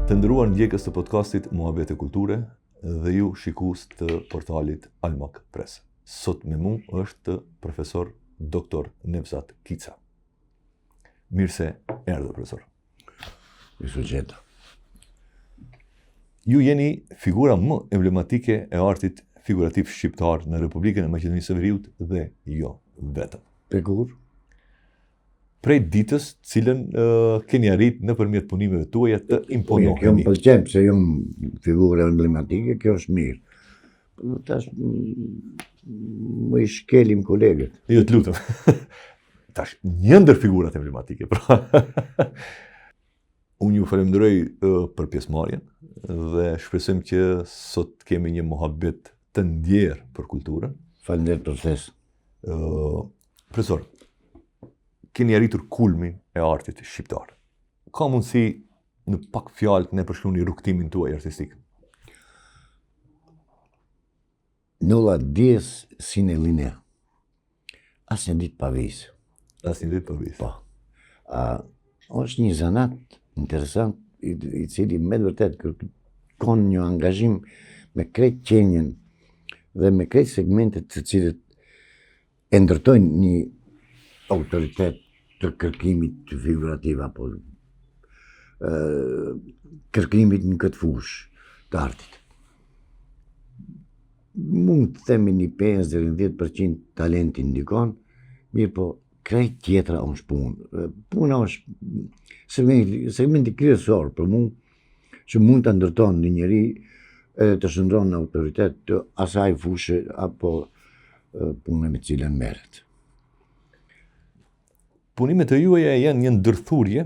Të nderuar ndjekës të podcastit Muhabet e Kulture dhe ju shikues të portalit Almak Press. Sot me mu është profesor Dr. Nevzat Kica. Mirë se erdhe, profesor. Mirë. Ju jeni figura më emblematike e artit figurativ shqiptar në Republikën e Maqedonisë së Veriut dhe jo vetëm. Pekur? Prej ditës cilën keni arrit nëpërmjet punimeve tuaja të imponoheni. Kjo më pëlqen pse jam figurë emblematike, kjo është mirë. Tash më i shkelim kolegët. Jo, të lutem. Tash një ndër figurat emblematike, pra. Unë ju falenderoj për pjesëmarrjen dhe shpresojmë që sot kemi një muhabet të ndjerë për kulturën. Faleminderit profesor. Profesor, keni arritur kulmin e artit shqiptar. Ka mundësi në pak fjalë të ne përshkruani rrugtimin tuaj artistik? Nulla dies sine linea. Asnjë ditë pa vizë. Asnjë ditë pa vizë. Po. Është një zanat interesant i cili me vërtet kërkon një angazhim me krejt qenjen dhe me krejt segmentet të cilët e ndërtojnë një autoritet të kërkimit figurativ apo kërkimit në këtë fushë të artit. Mund të themi një 5-10% talenti ndikon, mirë po krejt tjetra është punë. Puna është segmenti kryesor për mu që mund të ndërton një njeri edhe të shndron në autoritet të asaj fushë apo punë me cilën merret. Punimet e juaja janë një ndërthurje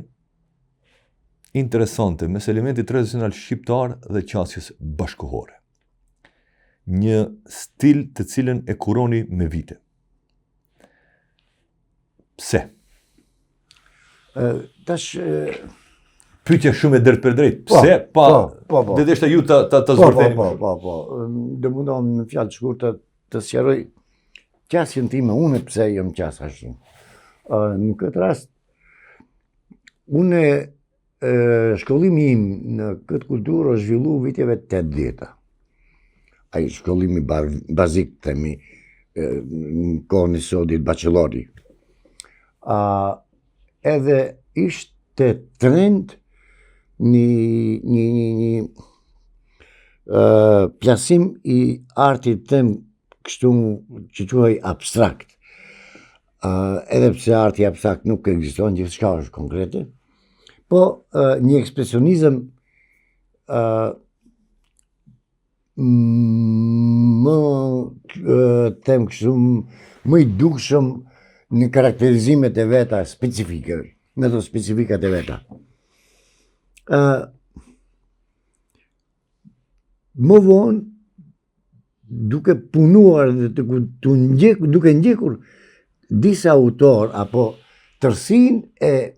interesante mes elementit tradicional shqiptar dhe qasjes bashkëkohore. Një stil të cilën e kuroni me vite. Pse? Tash pyetja shumë e drejtë për drejtë. Pse pa deteshta ju ta zbërtheni? Po. Do mundon në fjalë të shkurtë të sqaroj qasjen time, unë pse jam qas ashtu. Në këtë rast, shkollimi im në këtë kulturë është zhvillu viteve 80-ta. Ai shkollimi bazik, themi, në kohën e sodit bachelori. Edhe ishte trend një plasim i artit tem kështu që quhej abstrakt. Edhe pse arti abstrakt nuk ekziston, gjithçka është konkrete, po një ekspresionizëm më them kështu më i dukshëm në karakterizimet e veta specifike, në ato specifikat e veta. Më vonë, duke punuar dhe duke ndjekur disa autor apo tërsinë e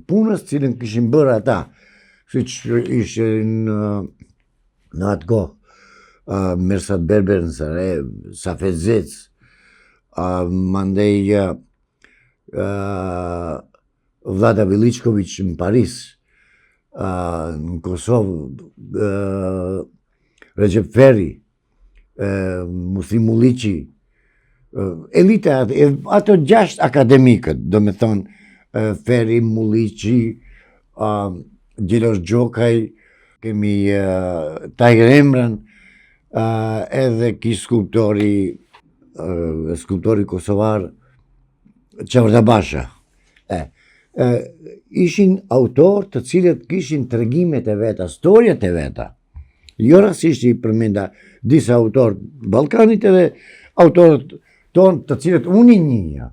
punës cilën kishin bërë ata, siç ishin në atë kohë Mersat Berber në Sarajev, Safet Zec, mandej Vlada Veličković në Paris, në Kosovë, Recep Ferri, Muthrim Ulliqi, elita, ato 6 akademikët, do me thonë Ferri, Ulliqi, Gjelosh Gjokaj, kemi Tajger Emran, edhe ki skulptori kosovar Çavrta Basha. Ishin autor të cilët kishin tregimet e veta, storjet e veta. Jo rastisht i përmenda disa autor Ballkanit edhe autorët tonë të cilët unë i njihja.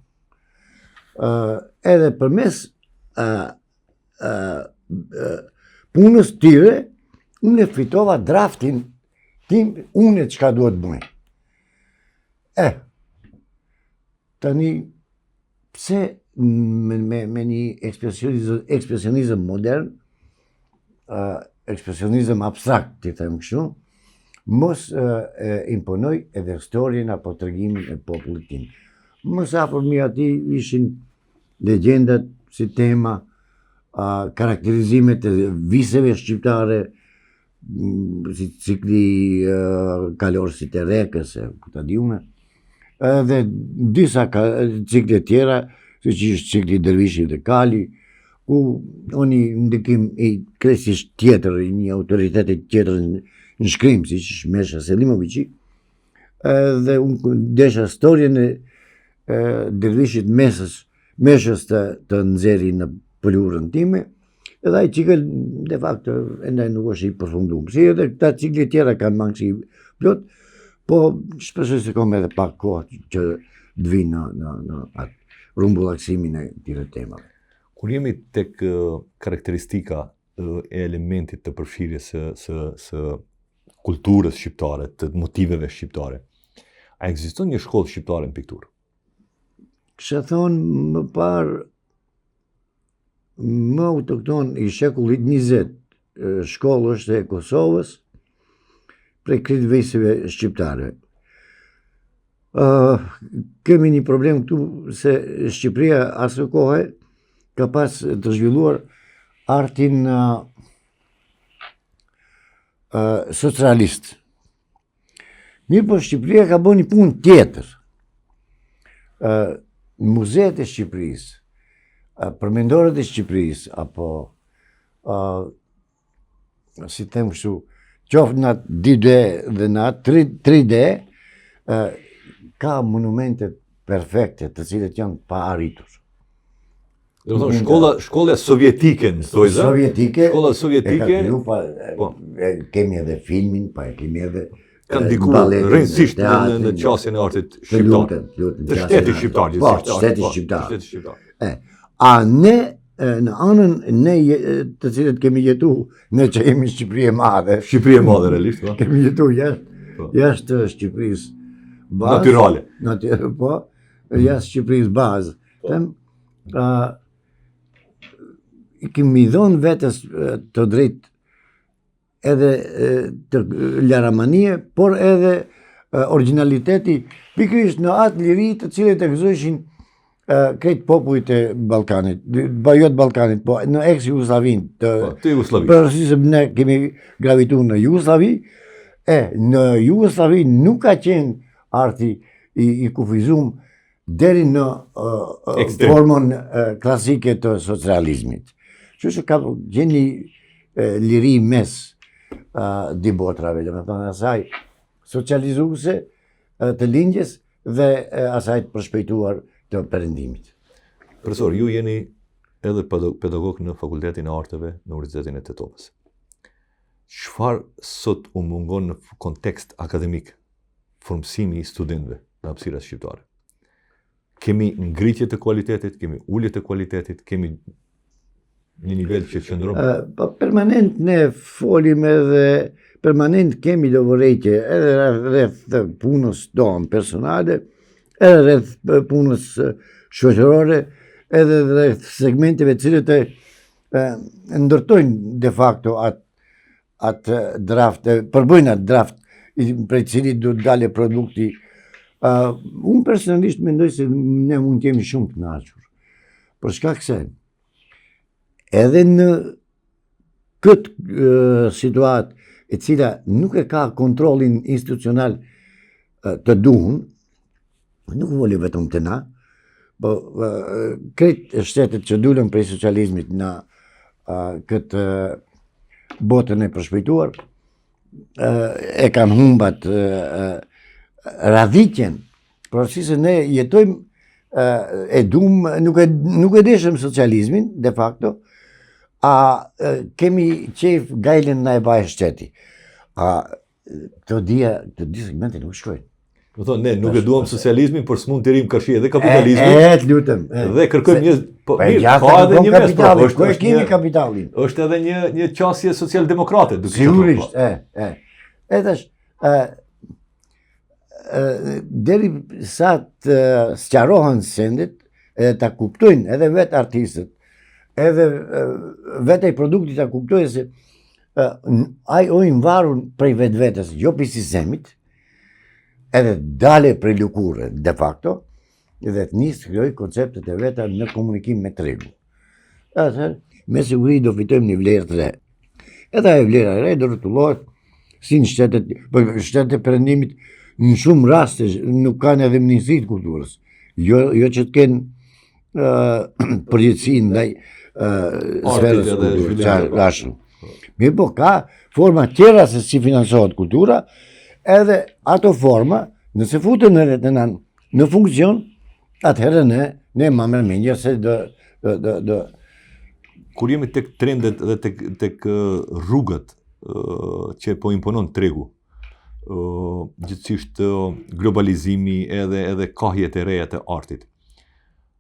Edhe përmes punës tyre, unë e fitova draftin tim, unë çka duhet bëj. Tani, pse me një ekspresionizëm modern, ekspresionizëm abstrakt, të them kështu, mos imponoj edhe historien apo tregimin e popullit tim. Më afërmi atij ishin legjendat si tema, karakterizimet e viseve shqiptare, si cikli kalorësit e rekës, ku ta diume, dhe disa cikle tjera, si që është cikli Dervishit dhe Kali, ku oni ndikim i kresisht tjetër, një autoritetit tjetër në shkrim, si që është Mesha Selimoviqi, dhe unë desha storjen e Dervishit Meshës të nxeri në pëllurën time, edhe ai cikël de facto ende nuk është i përfunduar. Si edhe këta cikle tjera kanë mangësi plot, po shpresoj se kam edhe pak kohë që të vinë në atë rumbullaksimin e këtyre temave. Kur jemi tek karakteristika e elementit të përfshirjes së kulturës shqiptare, të motiveve shqiptare, a ekziston një shkollë shqiptare në pikturë? Kisha thonë më parë, më autokton i shekullit 20, shkollë është e Kosovës, prej krejt vejseve shqiptare. Kemi një problem këtu se Shqipëria asë kohë ka pas të zhvilluar artin socialist. Mirë po Shqipëria ka bërë një punë tjetër. Muzeet e Shqipërisë, përmendorët e Shqipërisë, apo si them kështu, qoftë në 2D dhe në 3D, ka monumente perfekte të cilët janë pa arritur. Do të thonë shkolla sovjetike në Stojza. Shkolla sovjetike. Kemi edhe filmin, pa kemi edhe kanë ndikuar rrënjësisht në qasjen e artit shqiptar. Të shtetit shqiptar. Po, shteti shqiptar. A ne në anën ne të cilët kemi jetu, ne që jemi Shqipëri e madhe. Shqipëri e madhe realisht, po. Kemi jetu jashtë Shqipërisë bazë. Natyrale. Po, jashtë Shqipërisë bazë. I kemi dhënë vetës të drejtë edhe të laramanie, por edhe originaliteti pikërisht në atë liri të cilët e gëzojshin krejt popujt e Ballkanit, jo të Ballkanit, po në ex-Jugosllavin. Përësisë ne kemi gravituar në Jugosllavi, në Jugosllavi nuk ka qenë arti i kufizuar deri në formën klasike të socializmit. Kështu që ka gjeni liri mes dy botrave, dhe me thonë asaj socializuese të lindjes dhe asaj të përshpejtuar të perëndimit. Profesor, ju jeni edhe pedagog në Fakultetin e Arteve në Universitetin e Tetovës. Çfarë sot u mungon në kontekst akademik formësimi i studentëve në hapësirat shqiptare? Kemi ngritje të kualitetit, kemi ulje të kualitetit, kemi një nivel që qëndron? Permanent ne folim edhe permanent kemi dovërejtje edhe rreth punës tonë personale, edhe rreth punës shoqërore, edhe rreth segmenteve cilët ndërtojnë de facto atë draft, përbëjnë atë draft prej cilit do të dalë produkti. Unë personalisht mendoj se ne mund të jemi shumë të kënaqur. Për shkak se edhe në këtë situatë e cila nuk e ka kontrollin institucional të duhur, nuk voli vetëm të na, po krejt shtetet që dulën prej socializmit në këtë botën e përshpejtuar, e kanë humbat radhitjen, por si se ne jetojmë e nuk e deshëm socializmin, de facto, kemi qef gajlen na e baje shteti. Të di segmente nuk shkojnë. Do thonë, ne nuk e duam socializmin, por s'mund të rim kërshi edhe kapitalizmin. Të lutem. Dhe kërkojmë një... Ka edhe një mes, po është kemi kapitalin. Është edhe një qasje social-demokrate. Sigurisht, Edhash, deri sa të sqarohen sendet, edhe ta kuptojnë edhe vetë artistët, edhe vetë i produktit ta kuptojnë se ai ojnë varun prej vetes, jo prej sistemit, edhe dale prej lëkurë, de facto, dhe të nisë të krijoj konceptet e veta në komunikim me tregu. Me siguri do fitojmë një vlerë të re. Edhe ajo vlera e re do rrotullohet si në shtetet e perëndimit në shumë raste nuk kanë edhe ministri të kulturës. Jo që të kenë përgjegjësi ndaj sferës së kulturës. Mirë po ka forma tjera se si financohet kultura, edhe ato forma nëse futen në funksion, atëherë ne ma mendja se do Kur jemi tek trendet dhe tek rrugët që po imponon tregu, gjithësisht globalizimi edhe kahjet e reja të artit.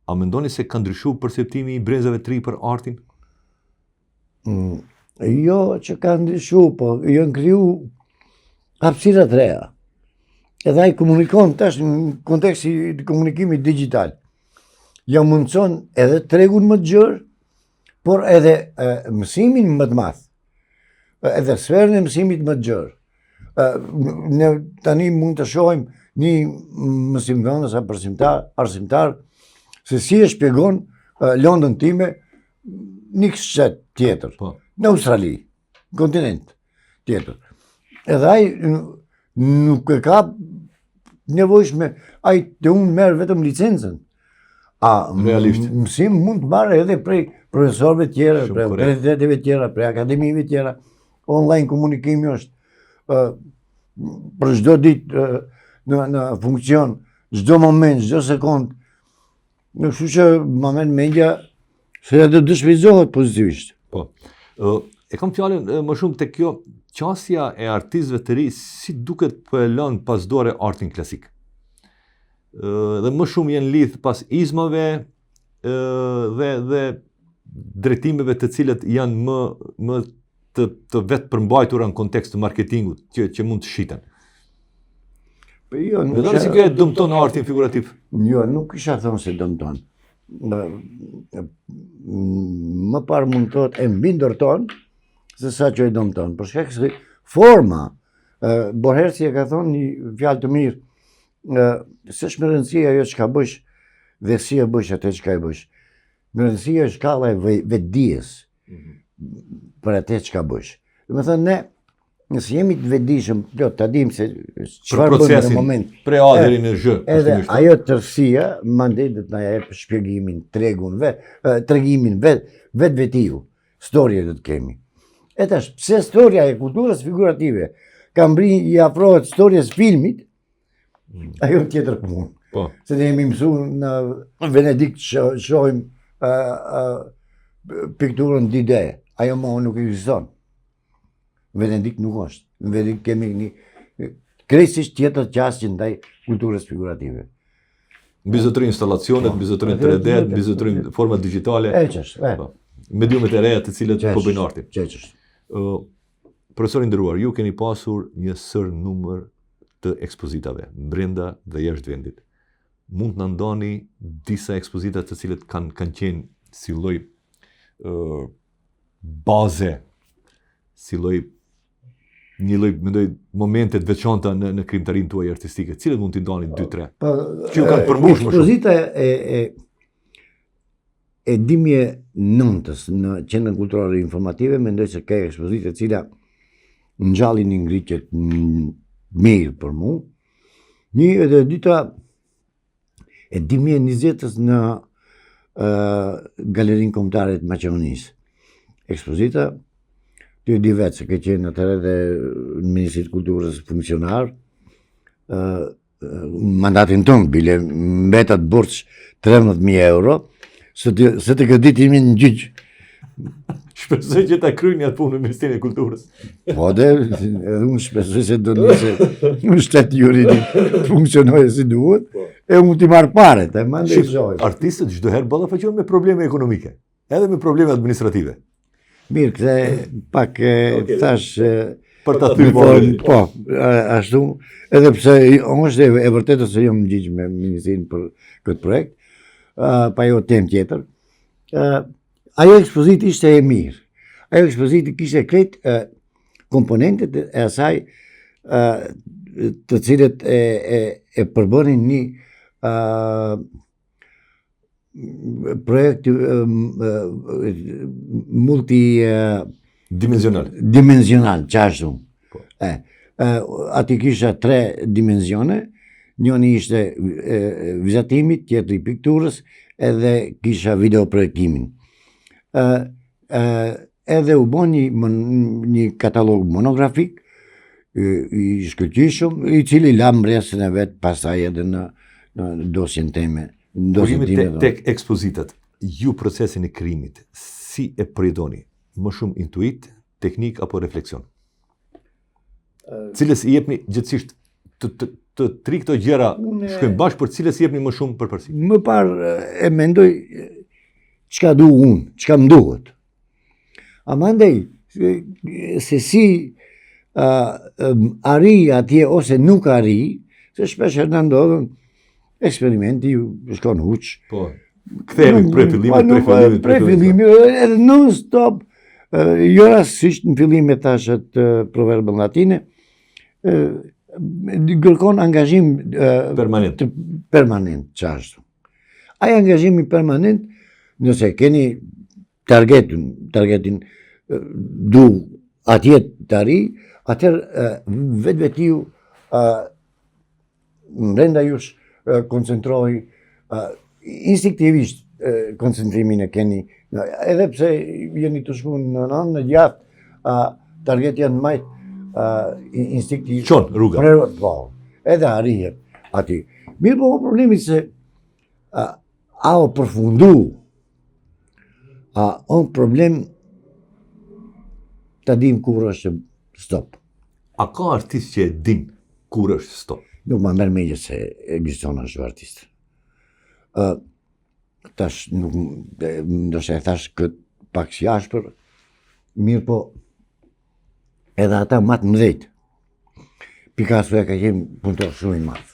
A mendoni se ka ndryshuar perceptimi i brezave të ri për artin? Jo që ka ndryshuar, po janë kriju hapësira të reja. Edhe ai komunikon tash në kontekstin e komunikimit digital. Ja mundson edhe tregun më të gjerë, por edhe mësimin më të madh. Edhe sferën e mësimit më të gjerë. Ne tani mund të shohim një mësimdhënës apo arsimtar se si e shpjegon lëndën time një shtet tjetër, në Australi, kontinent tjetër. Edhe ai nuk e ka nevojshme, ai të unë merr vetëm licencën. Realisht. Mësim mund të marrë edhe prej profesorëve tjera, prej universiteteve tjera, prej akademive tjera. Online komunikimi është për çdo ditë në funksion, çdo moment, çdo sekond. Kështu që më merr mendja se do dëshmizohet pozitivisht. Po. E kam fjalën më shumë tek kjo qasja e artistëve të ri si duket po e lën pas dore artin klasik. Dhe më shumë janë lidh pas izmave dhe drejtimeve të cilët janë më të vetë përmbajtura në kontekst të marketingut që mund të shiten. Jo, Mendoni se kjo e dëmton artin figurativ? Jo, nuk isha thonë se dëmton. Më parë mund të thotë e mbi ndërton se sa që e dëmton. Për shkak se forma, Borhersi e ka thonë një fjalë të mirë, s'është më rëndësia ajo çka bësh dhe si e bësh atë çka e bësh. Më rëndësia është shkalla e vetdijes për atë çka bësh. Do të thënë ne nëse jemi të vetëdijshëm, ta dimë se çfarë bëjmë në moment. Prej A deri në Z. Edhe ajo tërësia mandej do të na jap shpjegimin, tregimin vetvetiu, storje do të kemi. E tash, pse storia e kulturës figurative ka i afrohet storjes filmit, ajo tjetër punë. Po. Se ne jemi mësuar në Venedikt shohim pikturën Dide, ajo më nuk ekziston. Venedikt nuk është. Në Venedikt kemi një krejtësisht tjetër qasje ndaj kulturës figurative. Mbizotërin installacionet, mbizotërin 3D, mbizotërin format digjitale. Mediumet e reja të cilët po bëjnë artin. Profesor i nderuar, ju keni pasur një sër numër të ekspozitave brenda dhe jashtë vendit. Mund të na ndani disa ekspozita të cilët kanë qenë si lloj baze, si një lloj mendoj momente të veçanta në krijimtarinë tuaj artistike. Cilët mund t'i ndani 2-3? Që ju kanë përmbush më shumë. Ekspozita e 2009-s në Qendrën Kulturore Informative, mendoj se ka ekspozita e cila ngjallin një ngritje mirë për mu. Një edhe dyta e 2020-s në Galerinë Kombëtare të Maqedonisë. Ekspozita të di vetë se ke qenë atëherë dhe në Ministrinë e Kulturës funksionar. Mandatin tonë bile mbetat burç 13.000 euro, se të këditimi në gjyq. Shpresoj që ta kryeni atë punë në Ministrinë e Kulturës. Po edhe unë shpresoj se do nisë në shtet juridik funksionojë si duhet, e unë t'i marr paret, e mandej zojë. Artistët çdo herë ballafaqohen me probleme ekonomike, edhe me probleme administrative. Mirë, këthe pak thash për ta thyrë. Po, ashtu, edhe pse është e vërtetë se jam në gjyq me Ministrinë për këtë projekt, pa jo temë tjetër. Ajo ekspozit ishte e mirë. Ajo ekspozit kishte krejt komponentet e asaj të cilët e përbënin një projekt Dimensional, qashtu. Ati kisha 3 dimensione, njëni ishte vizatimi, tjetri pikturës, edhe kisha videoprojektimin. Edhe u bon një katalog monografik, i shkëlqishëm, i cili la mbresën e vetë pasaj edhe në dosjen time. Kur jemi tek ekspozitat, ju procesin e krijimit, si e përjetoni? Më shumë intuit, teknik apo refleksion? Cilës i jepni gjithësisht të tri këto gjëra shkojnë bashkë, për cilës i jepni më shumë përparësi? Më parë e mendoj çka du unë, çka më duhet. Amandej, se si ari atje ose nuk ari, se shpesh në ndodhën eksperimenti shkon huq. Po, kthehemi prej fillimit, edhe non-stop, jo rastësisht në fillim e thashet proverbën latine, kërkon angazhim permanent qashtu. Ai angazhimi permanent, nëse keni targetin du atje të ri, atëherë vetë brenda jush koncentrohi instinktivisht koncentrimin e keni, edhe pse jeni të shku në nënë në gjatë, target janë majtë instinktivisht. Qon rruga. Po, edhe arrihet ati. Mirë po problemi se a o përfundu, o problem të dim kur është stop. A ka artist që e din kur është stop? Nuk ma merr mendje se ekziston ashtu artist. Tash nuk ndoshta e thash këtë pak si ashpër, mirë po edhe ata më të mëdhej. Picasso ka qenë punëtor shumë i madh.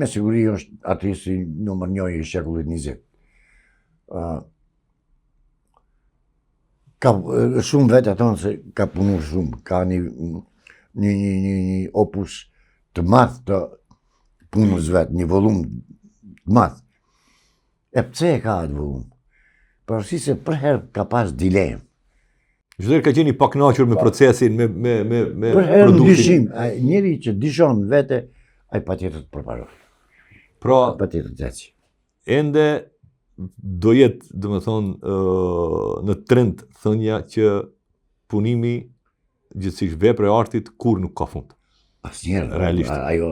Me siguri është artisti numër 1 i shekullit 20. Ka shumë vetë thonë se ka punu shumë, ka një opus të madh të punës vetë, një volum të madh. E pse e ka atë volum? Përsi se për herë ka pas dilemë. Çdo ka qenë i pakënaqur me procesin, me produktin. Për herë në dyshim, njeri që dishon vete, ai patjetër të përparoj. Pra, patjetër të eci. Ende do jetë, domethënë, në trend thënia që punimi gjithsesi vepra e artit kur nuk ka fund. Asnjëherë. Realisht. Ajo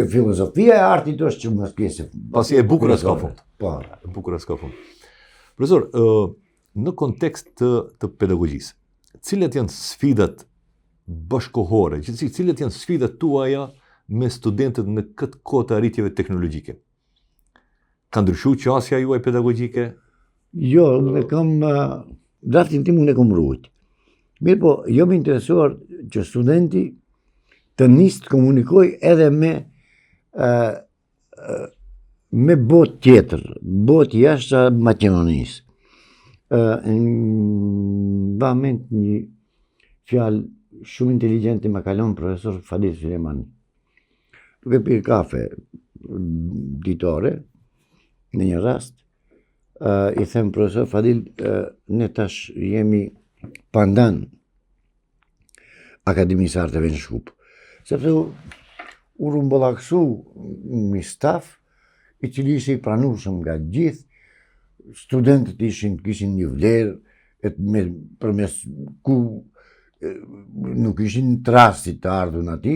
filozofia e artit është që mos pjesë. Pasi e bukur s'ka fund. Po, e bukur s'ka fund. Profesor, në kontekst të pedagogjisë, cilat janë sfidat bashkohore, cilat janë sfidat tuaja me studentët në këtë kohë të arritjeve teknologjike? Ka ndryshuar qasja juaj pedagogjike? Jo, ne kam draftin tim unë e kam ruajt. Mirë po, jo më interesuar që studenti të nisë të komunikoj edhe me botë tjetër, botë jashtë Maqedonisë. Ba ment një fjalë shumë inteligente më kalon profesor Fadil Sulemani. Duke pirë kafe ditore, në një rast, i them profesor Fadil, ne tash jemi pandan Akademisë Arteve në Shkup. Sepse u rumbollaksu një staf i cili ishte i pranueshëm nga gjithë, studentët kishin një vlerë përmes ku nuk ishin të rastit të ardhur aty,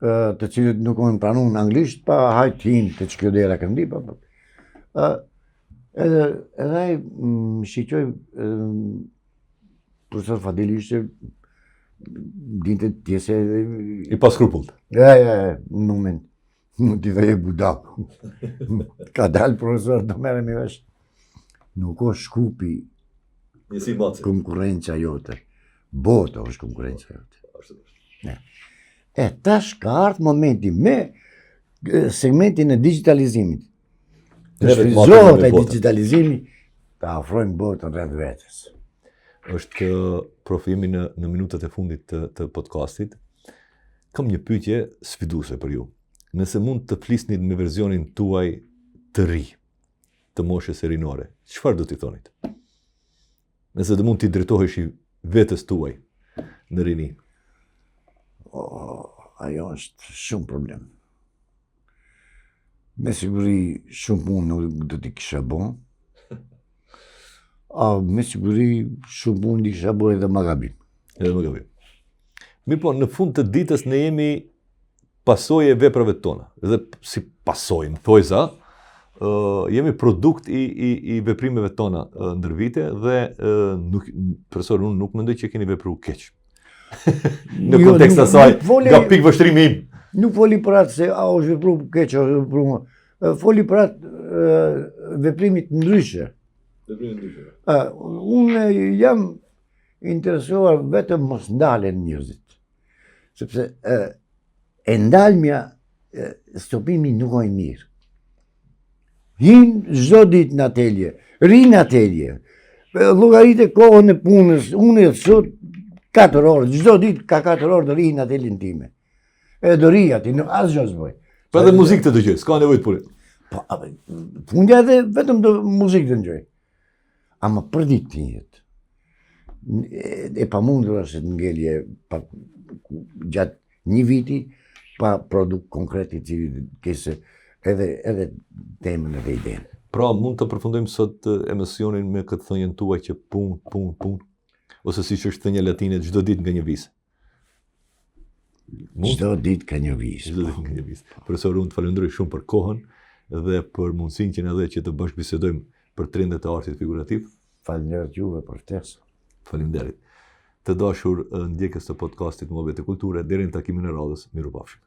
të cilët nuk kanë pranuar në anglisht, pa hajt hin të çkjodera këndi, edhe ai më shiqoi profesor Fadil ishte dinte tjese i pa skrupullt. Në moment nuk t'i dhe budak. Ka dalë profesor do merremi vesh. Nuk është Shkupi konkurrenca jote. Bota është konkurrenca jote. Tash ka ardhur momenti me segmentin e digitalizimit. Të shfrytëzohet ai digitalizimi, ta ofrojmë botën rreth vetes. Është profimi në minutat e fundit të podcastit. Kam një pyetje sfiduese për ju. Nëse mund të flisnit me versionin tuaj të ri, të moshës e rinore, çfarë do t'i thonit? Nëse do mund t'i drejtohesh vetes tuaj në rini. Ajo është shumë problem. Me siguri shumë punë nuk do t'i kisha bo. Me siguri shumë punë t'i kisha bo edhe më gabim. Mirë po, në fund të ditës ne jemi pasojë e veprave tona. Dhe si pasojë, më thojza, jemi produkt i veprimeve tona ndër vite dhe profesor, unë nuk mendoj që keni vepruar keq. Në kontekst asaj, nga pikë vështrimi im. Nuk foli për atë se është vepruar keq, është vepruar. Foli për atë veprimit ndryshe. Unë jam interesuar vetëm mos ndalen njerëzit. Sepse e ndalmja, stopimi nuk ojë mirë. Hinë çdo ditë në atelje, rinë në atelje, llogaritë kohën e punës, unë sot 4 orë, çdo ditë ka 4 orë të rinë në ateljen time. E do ri aty, nuk asgjë s'bëj. Po edhe muzikë të dëgjoj, s'ka nevojë të punë. Po, fundja edhe vetëm të muzikë të dëgjoj. Ama për ditë të jetë. E pamundur është të ngelje gjatë një viti pa produkt konkret i cili kese edhe temën edhe idenë. Pra, mund të përfundojmë sot emisionin me këtë thënien tuaj që punë, ose siç është thënia latine, çdo ditë nga një vis. Çdo ditë ka një vis. Profesor, unë të falenderoj shumë për kohën dhe për mundësinë që na dhe që të bashkëbisedojmë për trendet e artit figurativ. Faleminderit juve për ftesën. Faleminderit. Të dashur ndjekës të podcastit Muhabet e Kulture, deri në takimin e radhës, mirupafshim.